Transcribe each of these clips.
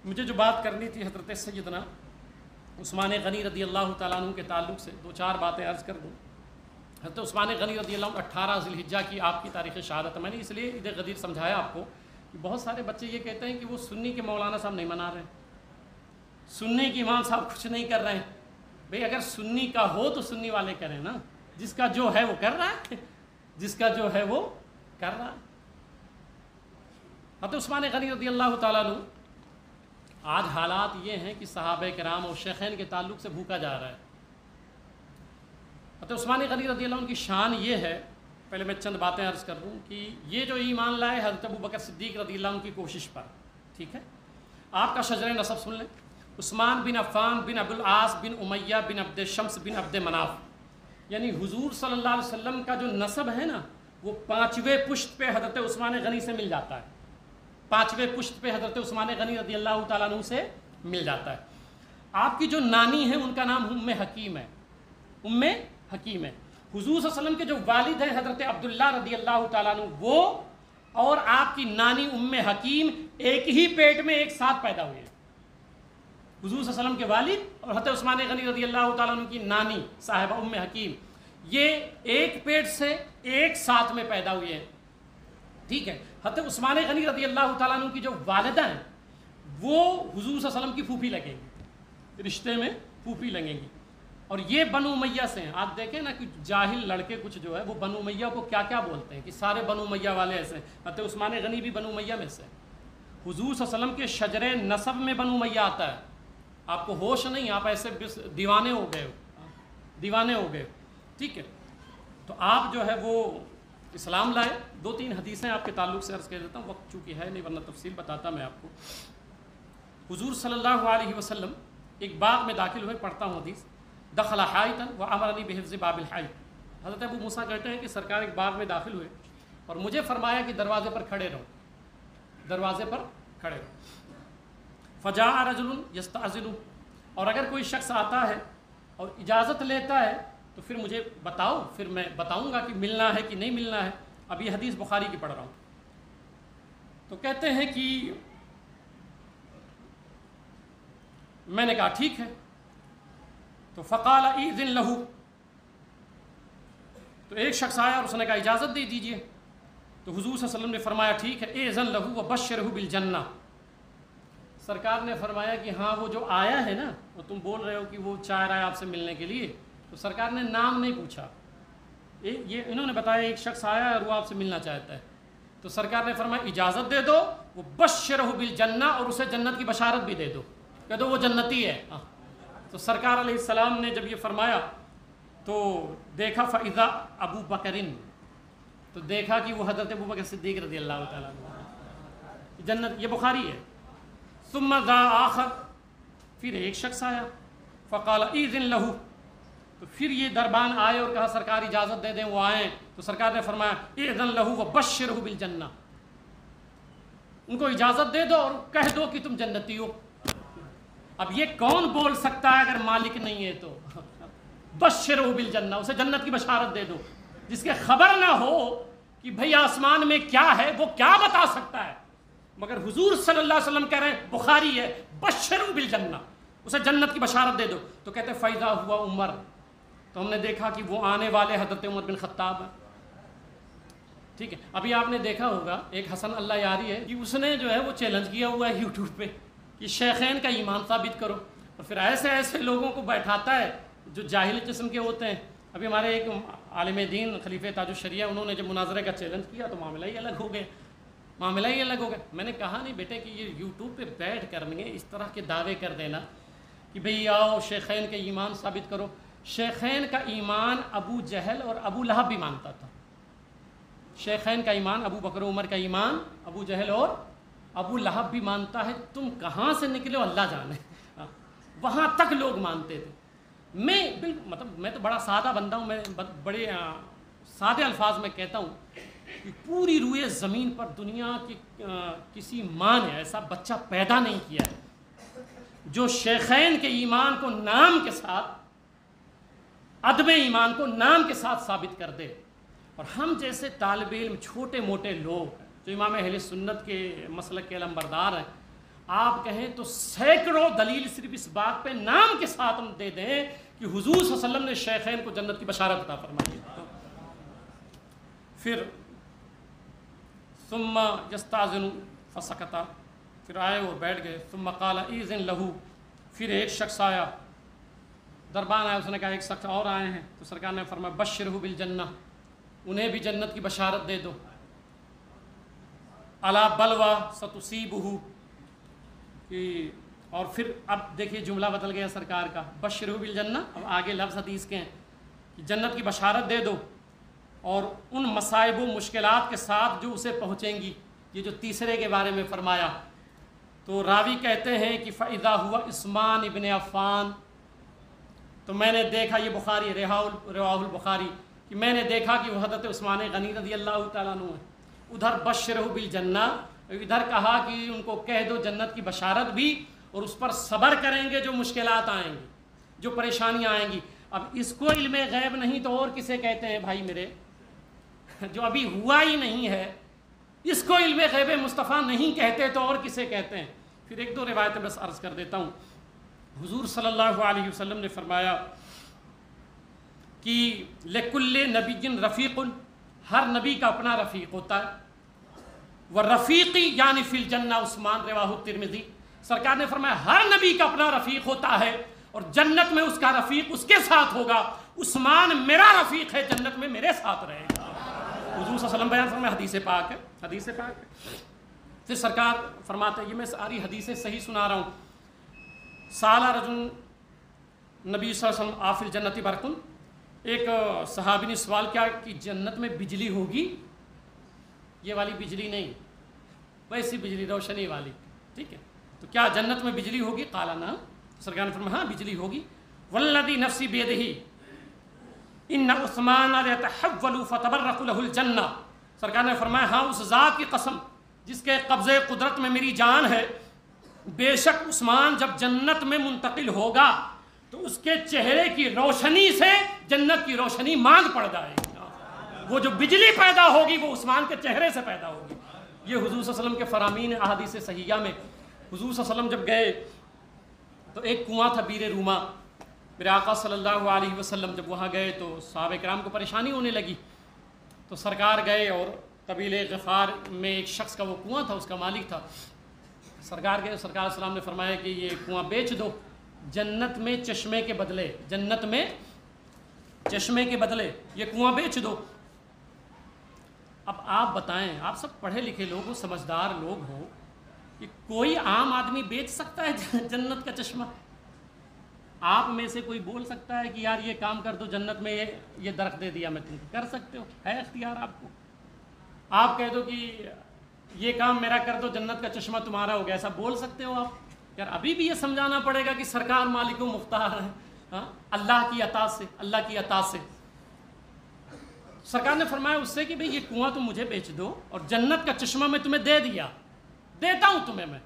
مجھے جو بات کرنی تھی حضرت سیدنا عثمان غنی رضی اللہ تعالیٰ عنہ کے تعلق سے 2-4 باتیں عرض کر دوں۔ حضرت عثمان غنی رضی اللہ عنہ 18 ذی الحجہ کی آپ کی تاریخ شہادت ہے۔ میں نے اس لیے عید غدیر سمجھایا آپ کو کہ بہت سارے بچے یہ کہتے ہیں کہ وہ سنی کے مولانا صاحب نہیں منا رہے، سنی کے امام صاحب کچھ نہیں کر رہے ہیں۔ بھئی اگر سنی کا ہو تو سنی والے کریں نا، جس کا جو ہے وہ کر رہا ہے، جس کا جو ہے وہ کر رہا ہے۔ حضرت عثمان غنی رضی اللہ تعالیٰ عنہ، آج حالات یہ ہیں کہ صحابہ کرام اور شیخین کے تعلق سے بھوکا جا رہا ہے۔ حضرت عثمان غنی رضی اللہ عنہ کی شان یہ ہے، پہلے میں چند باتیں عرض کر دوں کہ یہ جو ایمان لائے حضرت ابوبکر صدیق رضی اللہ عنہ کی کوشش پر، ٹھیک ہے۔ آپ کا شجر نسب سن لیں، عثمان بن عفان بن عبد العاص بن امیہ بن عبد شمس بن عبد مناف، یعنی حضور صلی اللہ علیہ وسلم کا جو نسب ہے نا، وہ 5ویں پشت پہ حضرت عثمان غنی سے مل جاتا ہے، 5ویں پشت پہ حضرت عثمان غنی رضی اللہ تعالیٰ عنہ سے مل جاتا ہے۔ آپ کی جو نانی ہے ان کا نام ام حکیم ہے، ام حکیم ہے۔ حضور صلی اللہ علیہ وسلم کے جو والد ہیں حضرت عبداللہ رضی اللہ تعالیٰ عنہ، وہ اور آپ کی نانی ام حکیم ایک ہی پیٹ میں ایک ساتھ پیدا ہوئے ہیں۔ حضور صلی اللہ علیہ وسلم کے والد اور حضرت عثمان غنی رضی اللہ تعالیٰ عنہ کی نانی صاحبہ ام حکیم، یہ ایک پیٹ سے ایک ساتھ میں پیدا ہوئے ہیں، ٹھیک ہے۔ حضرت عثمان غنی رضی اللہ تعالیٰ عنہ کی جو والدہ ہیں وہ حضور صلی اللہ علیہ وسلم کی پھوپھی لگیں گی، رشتے میں پھوپھی لگیں گی، اور یہ بنو امیہ سے ہیں۔ آپ دیکھیں نا کہ جاہل لڑکے کچھ جو ہے وہ بنو امیہ کو کیا کیا بولتے ہیں کہ سارے بنو امیہ والے ایسے ہیں۔ حضرت عثمان غنی بھی بنو امیہ میں سے، حضور صلی اللہ علیہ وسلم کے شجر نسب میں بنو امیہ آتا ہے۔ آپ کو ہوش نہیں، آپ ایسے دیوانے ہو گئے ہو، دیوانے ہو گئے، ٹھیک ہے۔ تو آپ جو ہے وہ اسلام لائے۔ 2-3 حدیثیں آپ کے تعلق سے عرض کر دیتا ہوں، وقت چونکہ ہے نہیں ورنہ تفصیل بتاتا میں آپ کو۔ حضور صلی اللہ علیہ وسلم ایک باغ میں داخل ہوئے، پڑھتا ہوں حدیث، دخل حائطا وامرنی بحفظ باب الحائط۔ حضرت ابو موسیٰ کہتے ہیں کہ سرکار ایک باغ میں داخل ہوئے اور مجھے فرمایا کہ دروازے پر کھڑے رہو، دروازے پر کھڑے رہو۔ فجاء رجل یستأذن، اور اگر کوئی شخص آتا ہے اور اجازت لیتا ہے تو پھر مجھے بتاؤ، پھر میں بتاؤں گا کہ ملنا ہے کہ نہیں ملنا ہے۔ اب یہ حدیث بخاری کی پڑھ رہا ہوں۔ تو کہتے ہیں کہ میں نے کہا ٹھیک ہے، تو فقال اذن لہ، تو ایک شخص آیا اور اس نے کہا اجازت دے دیجئے۔ تو حضور صلی اللہ علیہ وسلم نے فرمایا ٹھیک ہے، اذن لہ وبشرہ بالجنہ۔ سرکار نے فرمایا کہ ہاں وہ جو آیا ہے نا، وہ تم بول رہے ہو کہ وہ چاہ رہا ہے آپ سے ملنے کے لیے، تو سرکار نے نام نہیں پوچھا، یہ انہوں نے بتایا ایک شخص آیا ہے اور وہ آپ سے ملنا چاہتا ہے، تو سرکار نے فرمایا اجازت دے دو، وہ بشرہ بالجنہ، اور اسے جنت کی بشارت بھی دے دو، کہہ دو وہ جنتی ہے۔ تو سرکار علیہ السلام نے جب یہ فرمایا تو دیکھا فاذا ابو بکرن، تو دیکھا کہ وہ حضرت ابوبکر صدیق رضی اللہ تعالیٰ عنہ جنت، یہ بخاری ہے۔ ثم ذا آخر، پھر ایک شخص آیا، فقال اذن لہ، تو پھر یہ دربان آئے اور کہا سرکار اجازت دے دیں وہ آئیں، تو سرکار نے فرمایا اذن لہ وبشرہ بالجنہ، ان کو اجازت دے دو اور کہہ دو کہ تم جنتی ہو۔ اب یہ کون بول سکتا ہے اگر مالک نہیں ہے تو؟ بشرہ بالجنہ، اسے جنت کی بشارت دے دو۔ جس کے خبر نہ ہو کہ بھئی آسمان میں کیا ہے وہ کیا بتا سکتا ہے؟ مگر حضور صلی اللہ علیہ وسلم کہہ رہے ہیں، بخاری ہے، بشرہ بالجنہ، اسے جنت کی بشارت دے دو۔ تو کہتے ہیں فیضا ہوا عمر، تو ہم نے دیکھا کہ وہ آنے والے حضرت عمر بن خطاب ہیں، ٹھیک ہے۔ ابھی آپ نے دیکھا ہوگا ایک حسن اللہ یاری ہے کہ اس نے جو ہے وہ چیلنج کیا ہوا ہے یوٹیوب پہ کہ شیخین کا ایمان ثابت کرو، اور پھر ایسے ایسے لوگوں کو بیٹھاتا ہے جو جاہل قسم کے ہوتے ہیں۔ ابھی ہمارے ایک عالم دین خلیفہ تاج الشریعہ، انہوں نے جب مناظرے کا چیلنج کیا تو معاملہ ہی الگ ہو گیا، معاملہ ہی الگ ہو گیا۔ میں نے کہا نہیں بیٹے کہ یہ یوٹیوب پہ بیٹھ کر اس طرح کے دعوے کر دینا کہ بھئی آؤ شیخین کے ایمان ثابت کرو۔ شیخین کا ایمان ابو جہل اور ابو لہب بھی مانتا تھا، شیخین کا ایمان، ابو بکر عمر کا ایمان ابو جہل اور ابو لہب بھی مانتا ہے۔ تم کہاں سے نکلے ہو اللہ جانے، وہاں تک لوگ مانتے تھے۔ میں تو بڑا سادہ بندہ ہوں، میں بڑے سادے الفاظ میں کہتا ہوں کہ پوری روئے زمین پر دنیا کی کسی ماں نے ایسا بچہ پیدا نہیں کیا ہے جو شیخین کے ایمان کو نام کے ساتھ، عدم ایمان کو نام کے ساتھ ثابت کر دے۔ اور ہم جیسے طالب علم چھوٹے موٹے لوگ جو امام اہل سنت کے مسلک کے علمبردار ہیں، آپ کہیں تو سینکڑوں دلیل صرف اس بات پہ نام کے ساتھ ہم دے دیں کہ حضور صلی اللہ علیہ وسلم نے شیخین کو جنت کی بشارت عطا فرمائی. پھر ثم یستاذن فسکتا، پھر آئے اور بیٹھ گئے. ثم قال اذن لہ، پھر ایک شخص آیا، دربان آیا، اس نے کہا ایک شخص اور آئے ہیں. تو سرکار نے فرمایا بشرہ بالجنہ، انہیں بھی جنت کی بشارت دے دو. الا بلوا ستصیبہ، اور پھر اب دیکھیے جملہ بدل گیا سرکار کا، بشرہ بالجنہ، اب آگے لفظ حدیث کے ہیں کہ جنت کی بشارت دے دو اور ان مصائب و مشکلات کے ساتھ جو اسے پہنچیں گی. یہ جو تیسرے کے بارے میں فرمایا، تو راوی کہتے ہیں کہ فَإِذَا هُوَ عثمان ابن عفان، تو میں نے دیکھا، یہ بخاری رواہ البخاری، کہ میں نے دیکھا کہ وہ حضرت عثمان غنی رضی اللہ تعالیٰ عنہ ہے. ادھر بشرہ بالجنہ، ادھر کہا کہ ان کو کہہ دو جنت کی بشارت بھی، اور اس پر صبر کریں گے جو مشکلات آئیں گی، جو پریشانیاں آئیں گی. اب اس کو علم غیب نہیں تو اور کسے کہتے ہیں بھائی میرے؟ جو ابھی ہوا ہی نہیں ہے اس کو علم غیب مصطفیٰ نہیں کہتے تو اور کسے کہتے ہیں؟ پھر ایک دو روایتیں بس عرض کر دیتا ہوں. حضور صلی اللہ علیہ وسلم نے فرمایا کہ لکل نبی رفیق، ہر نبی کا اپنا رفیق ہوتا ہے. والرفیقی یعنی فی الجنہ عثمان، رواہ الترمذی. سرکار نے فرمایا ہر نبی کا اپنا رفیق ہوتا ہے اور جنت میں اس کا رفیق اس کے ساتھ ہوگا. عثمان میرا رفیق ہے، جنت میں میرے ساتھ رہے گا. حضور صلی اللہ علیہ وسلم بیان فرمایا، حدیث پاک ہے، حدیث پاک ہے. پھر سرکار فرماتے ہیں، یہ میں ساری حدیثیں صحیح سنا رہا ہوں. سالہ رجل نبی صلی اللہ علیہ وسلم آفل جنتی برقن، ایک صحابی نے سوال کیا کہ جنت میں بجلی ہوگی؟ یہ والی بجلی نہیں، ویسی بجلی روشنی والی، ٹھیک ہے. تو کیا جنت میں بجلی ہوگی؟ قال نعم. سرکار نے فرمایا ہاں بجلی ہوگی. والذی نفسی بیدہ ان عثمان لیتحول فتبرق له الجنہ. سرکار نے فرمایا ہاں اس ذات کی قسم جس کے قبضے قدرت میں میری جان ہے، بے شک عثمان جب جنت میں منتقل ہوگا تو اس کے چہرے کی روشنی سے جنت کی روشنی ماند پڑ جائے گی. وہ جو بجلی پیدا ہوگی وہ عثمان کے چہرے سے پیدا ہوگی. یہ حضور صلی اللہ علیہ وسلم کے فرامین احادیث صحیحہ میں. حضور صلی اللہ علیہ وسلم جب گئے تو ایک کنواں تھا بیر روما. میرے آقا صلی اللہ علیہ وسلم جب وہاں گئے تو صحابہ کرام کو پریشانی ہونے لگی. تو سرکار گئے اور قبیلے غفار میں ایک شخص کا وہ کنواں تھا، اس کا مالک تھا. سرکار گئے، سرکار علیہ السلام نے فرمایا کہ یہ کنواں بیچ دو، جنت میں چشمے کے بدلے، جنت میں چشمے کے بدلے یہ کنواں بیچ دو. اب آپ بتائیں، آپ سب پڑھے لکھے لوگ ہو، سمجھدار لوگ ہو، کہ کوئی عام آدمی بیچ سکتا ہے جنت کا چشمہ؟ آپ میں سے کوئی بول سکتا ہے کہ یار یہ کام کر دو، جنت میں یہ درخت دے دیا میں تم کو؟ کر سکتے ہو، ہے اختیار آپ کو. آپ کہہ دو کہ یہ کام میرا کر دو، جنت کا چشمہ تمہارا ہو گیا، ایسا بول سکتے ہو آپ؟ یار ابھی بھی یہ سمجھانا پڑے گا کہ سرکار مالک و مختار ہے، اللہ کی عطا سے، اللہ کی عطا سے. سرکار نے فرمایا اس سے کہ بھئی یہ کنواں تم مجھے بیچ دو اور جنت کا چشمہ میں تمہیں دے دیا، دیتا ہوں تمہیں میں.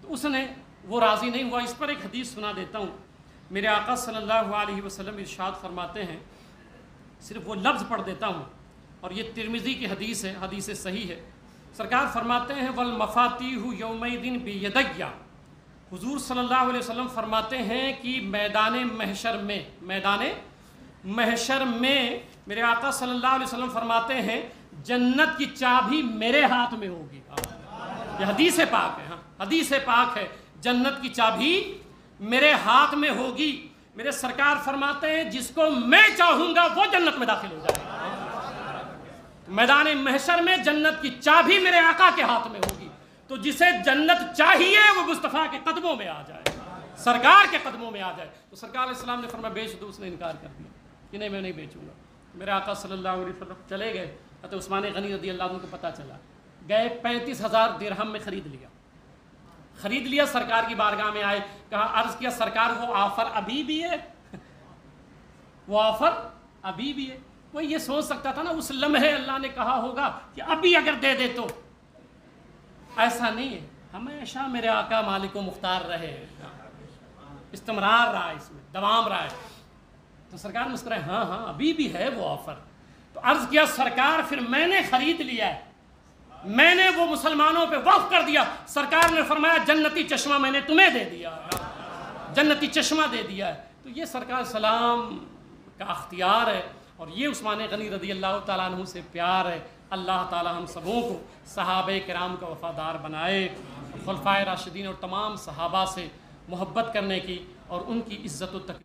تو اس نے وہ راضی نہیں ہوا. اس پر ایک حدیث سنا دیتا ہوں. میرے آقا صلی اللہ علیہ وسلم ارشاد فرماتے ہیں، صرف وہ لفظ پڑھ دیتا ہوں، اور یہ ترمذی کی حدیث ہے، حدیث صحیح ہے. سرکار فرماتے ہیں والمفاتیح یومئذ بیدی. حضور صلی اللہ علیہ وسلم فرماتے ہیں کہ میدان محشر میں میرے آقا صلی اللہ علیہ وسلم فرماتے ہیں جنت کی چابی میرے ہاتھ میں ہوگی. یہ حدیث پاک ہے، حدیث پاک ہے، جنت کی چابی میرے ہاتھ میں ہوگی. میرے سرکار فرماتے ہیں جس کو میں چاہوں گا وہ جنت میں داخل ہو جائے گا. میدان محشر میں جنت کی چابی میرے آقا کے ہاتھ میں ہوگی. تو جسے جنت چاہیے وہ مصطفیٰ کے قدموں میں آ جائے، سرکار کے قدموں میں آ جائے. تو سرکار علیہ السلام نے فرمایا بیچ دو. اس نے انکار کر دیا کہ نہیں میں نہیں بیچوں گا. میرے آقا صلی اللہ علیہ وسلم چلے گئے. حضرت عثمان غنی رضی اللہ عنہ کو پتہ چلا، گئے 35,000 درہم میں خرید لیا. سرکار کی بارگاہ میں آئے، کہا عرض کیا سرکار وہ آفر ابھی بھی ہے؟ وہ آفر ابھی بھی ہے. کوئی یہ سوچ سکتا تھا نا اس لمحے اللہ نے کہا ہوگا کہ ابھی اگر دے دے تو. ایسا نہیں ہے، ہمیشہ میرے آقا مالک و مختار رہے، استمرار رہا، اس میں دوام رہا ہے. تو سرکار مسکرائے، ہاں ابھی بھی ہے وہ آفر. تو عرض کیا سرکار پھر میں نے خرید لیا ہے. میں نے وہ مسلمانوں پہ وقف کر دیا. سرکار نے فرمایا جنتی چشمہ میں نے تمہیں دے دیا, جنتی چشمہ دے دیا ہے. تو یہ سرکار سلام کا اختیار ہے, اور یہ عثمان غنی رضی اللہ تعالیٰ عنہ سے پیار ہے. اللہ تعالیٰ ہم سبوں کو صحابہ کرام کا وفادار بنائے, خلفائے راشدین اور تمام صحابہ سے محبت کرنے کی اور ان کی عزت و تقریم